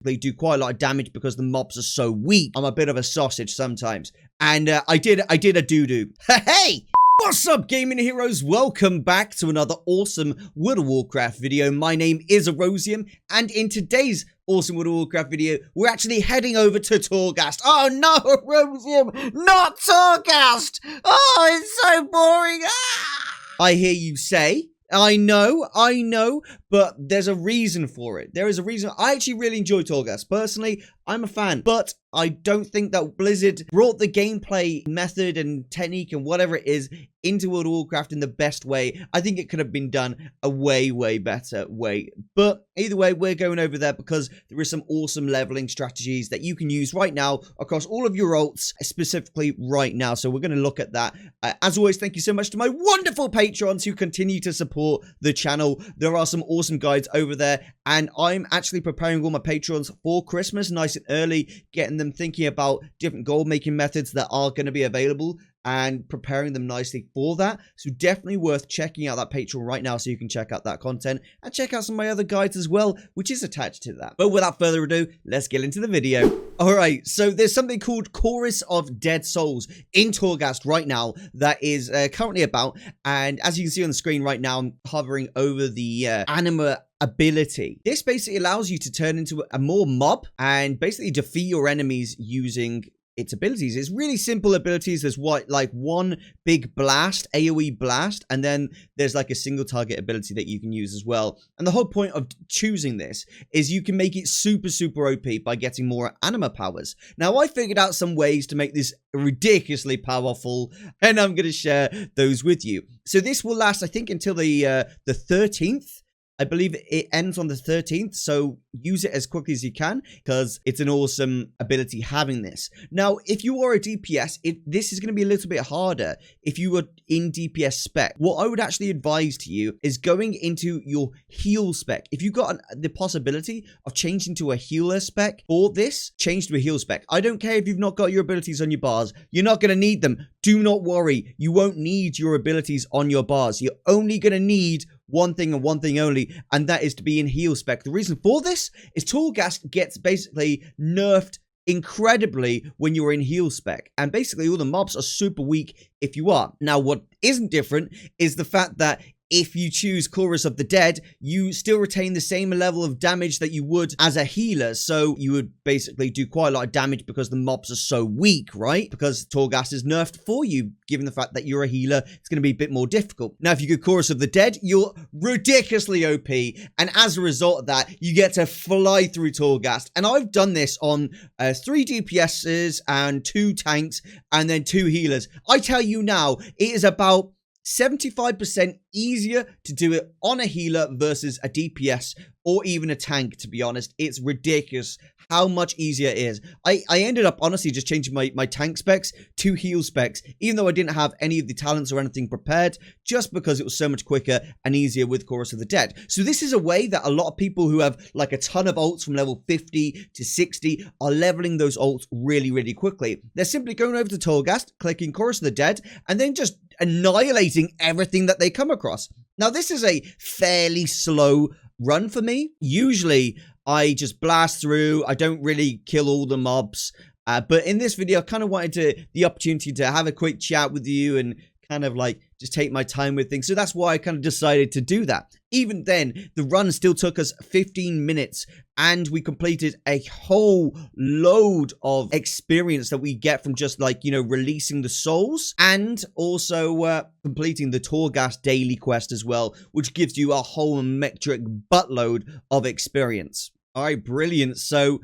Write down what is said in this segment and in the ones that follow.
they do quite a lot of damage because the mobs are so weak. I'm a bit of a sausage sometimes. And I did a doo-doo. Hey! What's up, gaming heroes? Welcome back to another awesome World of Warcraft video. My name is Erosium, and in today's awesome World of Warcraft video, we're actually heading over to Torghast. Oh no, Erosium! Not Torghast! Oh, it's so boring! Ah! I hear you say. I know, but there's a reason for it. There is a reason. I actually really enjoy Torghast. Personally, I'm a fan, but I don't think that Blizzard brought the gameplay method and technique and whatever it is into World of Warcraft in the best way. I think it could have been done a way better way. But either way, we're going over there because there is some awesome leveling strategies that you can use right now across all of your alts, specifically right now. So we're going to look at that. As always, thank you so much to my wonderful patrons who continue to support the channel. There are some awesome guides over there, and I'm actually preparing all my patrons for Christmas nice and early, getting them thinking about different gold making methods that are going to be available and preparing them nicely for that. So definitely worth checking out that Patreon right now so you can check out that content and check out some of my other guides as well, which is attached to that. But without further ado, let's get into the video. Alright, so there's something called Chorus of Dead Souls in Torghast right now that is currently about, and as you can see on the screen right now, I'm hovering over the anima ability. This basically allows you to turn into a more mob and basically defeat your enemies using its abilities. It's really simple abilities. There's like one big blast, AoE blast, and then there's like a single target ability that you can use as well. And the whole point of choosing this is you can make it super OP by getting more anima powers. Now, I figured out some ways to make this ridiculously powerful, and I'm going to share those with you. So this will last, I think, until the 13th. I believe it ends on the 13th, so use it as quickly as you can because it's an awesome ability having this. Now, if you are a DPS, this is going to be a little bit harder if you were in DPS spec. What I would actually advise to you is going into your heal spec. If you've got the possibility of changing to a healer spec for this, change to a heal spec. I don't care if you've not got your abilities on your bars. You're not going to need them. Do not worry. You won't need your abilities on your bars. You're only going to need one thing and one thing only, and that is to be in heal spec. The reason for this is Torghast gets basically nerfed incredibly when you're in heal spec, and basically all the mobs are super weak if you are. Now, what isn't different is the fact that if you choose Chorus of the Dead, you still retain the same level of damage that you would as a healer. So you would basically do quite a lot of damage because the mobs are so weak, right? Because Torghast is nerfed for you, given the fact that you're a healer, it's going to be a bit more difficult. Now, if you go Chorus of the Dead, you're ridiculously OP. And as a result of that, you get to fly through Torghast. And I've done this on 3 DPSs and 2 tanks and then 2 healers. I tell you now, it is about 75% easier to do it on a healer versus a DPS or even a tank, to be honest. It's ridiculous how much easier it is. I ended up honestly just changing my tank specs to heal specs, even though I didn't have any of the talents or anything prepared, just because it was so much quicker and easier with Chorus of the Dead. So this is a way that a lot of people who have like a ton of ults from level 50 to 60 are leveling those ults really quickly. They're simply going over to Torghast, clicking Chorus of the Dead, and then just annihilating everything that they come across. Now, this is a fairly slow run for me. Usually, I just blast through. I don't really kill all the mobs. But in this video, I kind of wanted the opportunity to have a quick chat with you and kind of like just take my time with things. So that's why I kind of decided to do that. Even then, the run still took us 15 minutes and we completed a whole load of experience that we get from just like, you know, releasing the souls and also completing the Torghast daily quest as well, which gives you a whole metric buttload of experience. All right, brilliant. So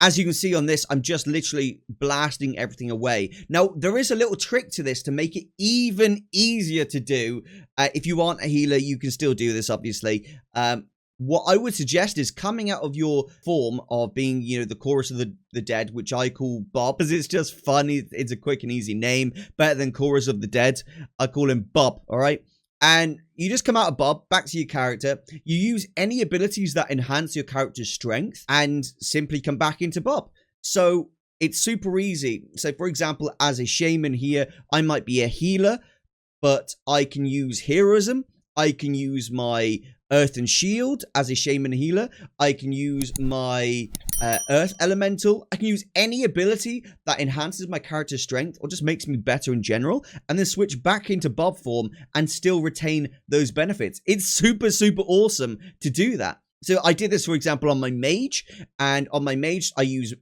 as you can see on this, I'm just literally blasting everything away. Now, there is a little trick to this to make it even easier to do. If you aren't a healer, you can still do this, obviously. What I would suggest is coming out of your form of being, you know, the Chorus of the Dead, which I call Bob, because it's just fun. It's a quick and easy name, better than Chorus of the Dead. I call him Bob, all right? And you just come out of Bob, back to your character. You use any abilities that enhance your character's strength and simply come back into Bob. So it's super easy. So for example, as a shaman here, I might be a healer, but I can use heroism. I can use my Earth and Shield as a Shaman Healer. I can use my Earth Elemental. I can use any ability that enhances my character's strength or just makes me better in general, and then switch back into Bob form and still retain those benefits. It's super, super awesome to do that. So I did this, for example, on my mage, and on my mage, I use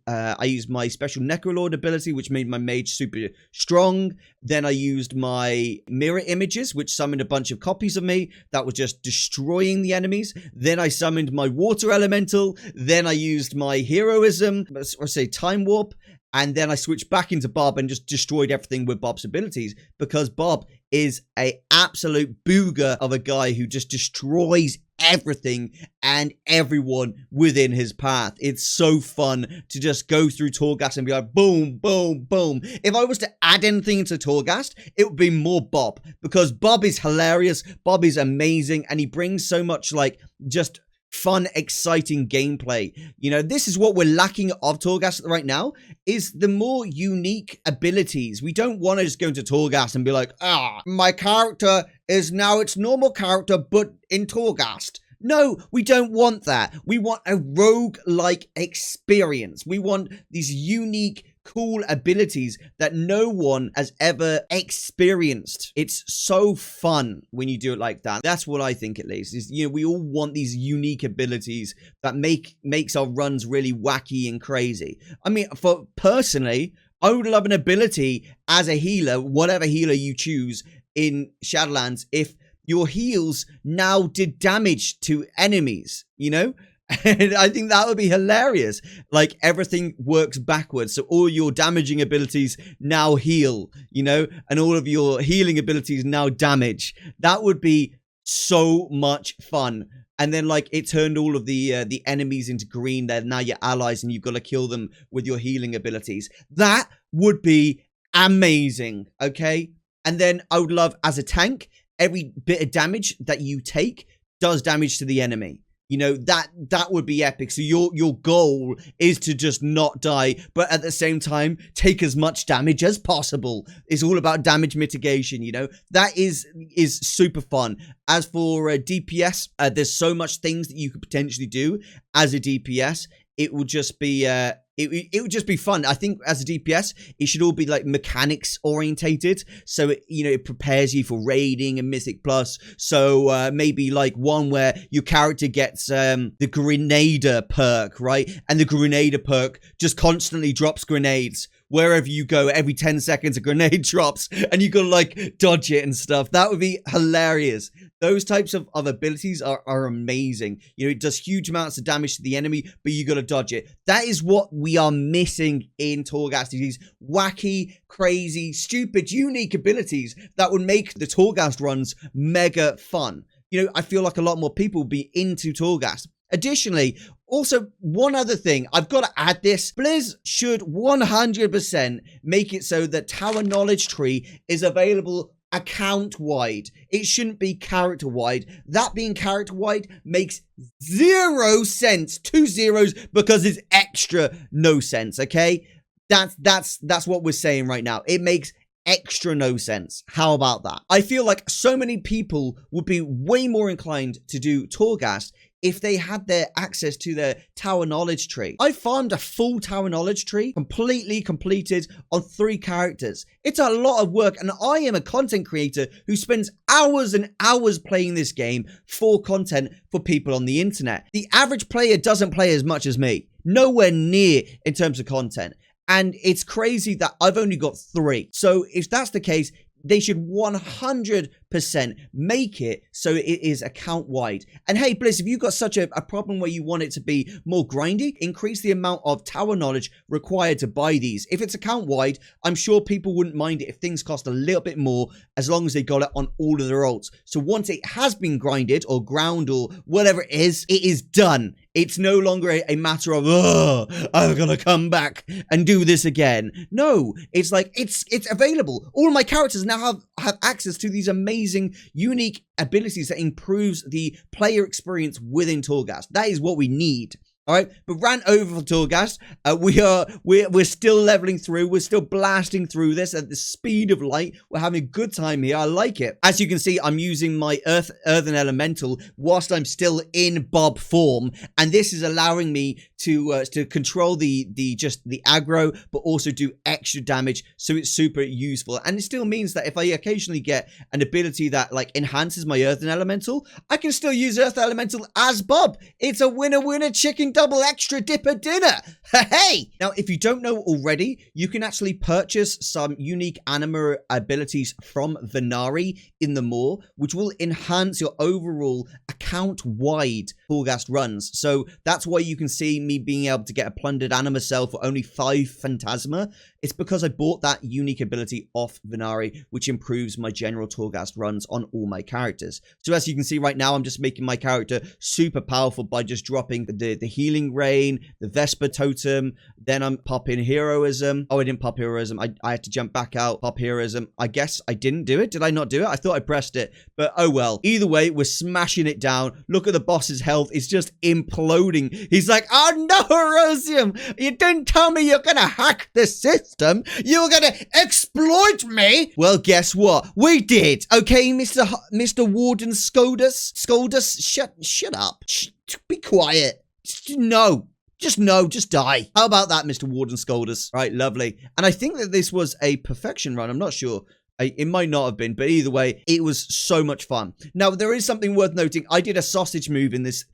my special Necrolord ability, which made my mage super strong. Then I used my mirror images, which summoned a bunch of copies of me that was just destroying the enemies. Then I summoned my water elemental. Then I used my heroism, or say time warp. And then I switched back into Bob and just destroyed everything with Bob's abilities, because Bob is an absolute booger of a guy who just destroys everything and everyone within his path. It's so fun to just go through Torghast and be like, boom, boom, boom. If I was to add anything into Torghast, it would be more Bob, because Bob is hilarious. Bob is amazing, and he brings so much, like, just fun, exciting gameplay. You know, this is what we're lacking of Torghast right now, is the more unique abilities. We don't want to just go into Torghast and be like, my character is now its normal character, but in Torghast. No, we don't want that. We want a rogue-like experience. We want these unique, cool abilities that no one has ever experienced. It's so fun when you do it like that. That's what I think, at least, is, you know, we all want these unique abilities that makes our runs really wacky and crazy. I mean, for personally, I would love an ability as a healer, whatever healer you choose in Shadowlands, if your heals now did damage to enemies, you know? And I think that would be hilarious. Like, everything works backwards. So all your damaging abilities now heal, you know? And all of your healing abilities now damage. That would be so much fun. And then, like, it turned all of the enemies into green. They're now your allies, and you've got to kill them with your healing abilities. That would be amazing, okay? And then I would love, as a tank, every bit of damage that you take does damage to the enemy. You know, that would be epic. So your goal is to just not die, but at the same time, take as much damage as possible. It's all about damage mitigation, you know. That is super fun. As for DPS, there's so much things that you could potentially do as a DPS. It would just be it would just be fun. I think as a DPS, it should all be like mechanics orientated. So it prepares you for raiding and Mythic Plus. So maybe like one where your character gets the Grenader perk, right? And the Grenader perk just constantly drops grenades. Wherever you go, every 10 seconds a grenade drops and you gotta like dodge it and stuff. That would be hilarious. Those types of abilities are amazing. You know, it does huge amounts of damage to the enemy, but you gotta dodge it. That is what we are missing in Torghast. These wacky, crazy, stupid, unique abilities that would make the Torghast runs mega fun. You know, I feel like a lot more people would be into Torghast. Additionally, also, one other thing, I've got to add this. Blizz should 100% make it so that Tower Knowledge Tree is available account-wide. It shouldn't be character-wide. That being character-wide makes 0 sense. 2 zeros, because it's extra no sense, okay? That's what we're saying right now. It makes extra no sense. How about that? I feel like so many people would be way more inclined to do Torghast if they had their access to their Tower Knowledge Tree. I farmed a full Tower Knowledge Tree, completely completed on 3 characters. It's a lot of work, and I am a content creator who spends hours and hours playing this game for content for people on the internet. The average player doesn't play as much as me. Nowhere near in terms of content. And it's crazy that I've only got 3. So if that's the case, they should 100% make it so it is account-wide. And hey, Blizz, if you've got such a problem where you want it to be more grindy, increase the amount of tower knowledge required to buy these. If it's account-wide, I'm sure people wouldn't mind it if things cost a little bit more, as long as they got it on all of their alts. So once it has been grinded or ground or whatever it is done. It's no longer a matter of, oh, I'm gonna come back and do this again. No, it's like, it's available. All of my characters now have access to these amazing, unique abilities that improves the player experience within Torghast. That is what we need. All right, but rant over for Torghast. We're still leveling through. We're still blasting through this at the speed of light. We're having a good time here. I like it. As you can see, I'm using my Earthen Elemental whilst I'm still in Bob form, and this is allowing me to control the aggro, but also do extra damage. So it's super useful, and it still means that if I occasionally get an ability that like enhances my Earthen Elemental, I can still use Earth Elemental as Bob. It's a winner chicken double extra dipper dinner. Hey! Now, if you don't know already, you can actually purchase some unique anima abilities from Venari in the Maw, which will enhance your overall account-wide Torghast runs. So that's why you can see me being able to get a plundered anima cell for only 5 Phantasma. It's because I bought that unique ability off Venari, which improves my general Torghast runs on all my characters. So as you can see right now, I'm just making my character super powerful by just dropping the Healing Rain, the Vesper Totem, then I'm popping Heroism. Oh, I didn't pop Heroism. I had to jump back out, pop Heroism. I guess I didn't do it. Did I not do it? I thought I pressed it, but oh well. Either way, we're smashing it down. Look at the boss's health. It's just imploding. He's like, oh no, Erosium, you didn't tell me you're gonna hack the system. You're gonna exploit me. Well, guess what? We did. Okay, Mr. Warden Scoldus. Shut up. Be quiet. Just die. How about that, Mr. Warden Scoldus? Right, lovely. And I think that this was a perfection run. I'm not sure. It might not have been, but either way, it was so much fun. Now, there is something worth noting. I did a sausage move in this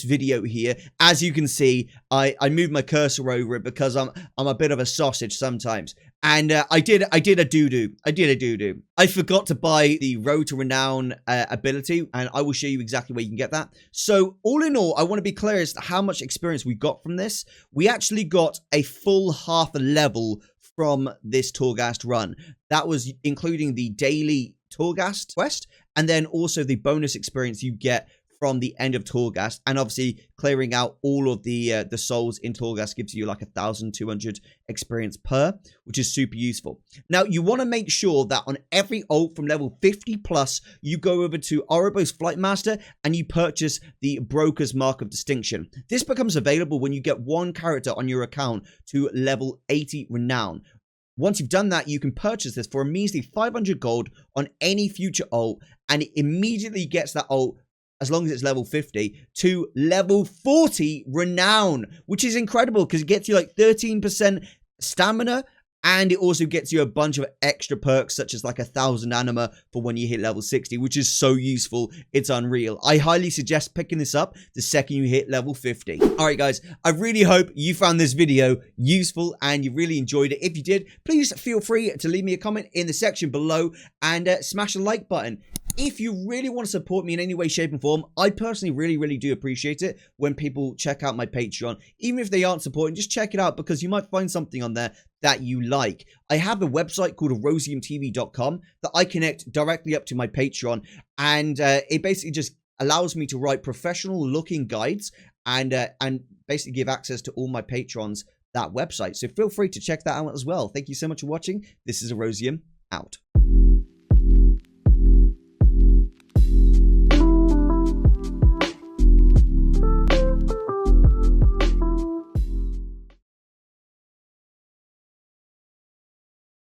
video here. As you can see, I moved my cursor over it because I'm a bit of a sausage sometimes. And I did a doo-doo. I forgot to buy the Road to Renown ability, and I will show you exactly where you can get that. So, all in all, I want to be clear as to how much experience we got from this. We actually got a full half a level from this Torghast run. That was including the daily Torghast quest, and then also the bonus experience you get from the end of Torghast, and obviously clearing out all of the souls in Torghast gives you like 1,200 experience per, which is super useful. Now, you want to make sure that on every ult from level 50 plus, you go over to Orobo's Flight Master and you purchase the Broker's Mark of Distinction. This becomes available when you get one character on your account to level 80 Renown. Once you've done that, you can purchase this for a measly 500 gold on any future ult, and it immediately gets that ult, as long as it's level 50, to level 40 Renown, which is incredible because it gets you like 13% stamina, and it also gets you a bunch of extra perks such as like 1,000 anima for when you hit level 60, which is so useful. It's unreal. I highly suggest picking this up the second you hit level 50. All right, guys, I really hope you found this video useful and you really enjoyed it. If you did, please feel free to leave me a comment in the section below and smash the like button. If you really want to support me in any way, shape, and form, I personally really do appreciate it when people check out my Patreon. Even if they aren't supporting, just check it out because you might find something on there that you like. I have a website called erosiumtv.com that I connect directly up to my Patreon, and it basically just allows me to write professional looking guides and basically give access to all my patrons that website. So feel free to check that out as well. Thank you so much for watching. This is Erosium, out.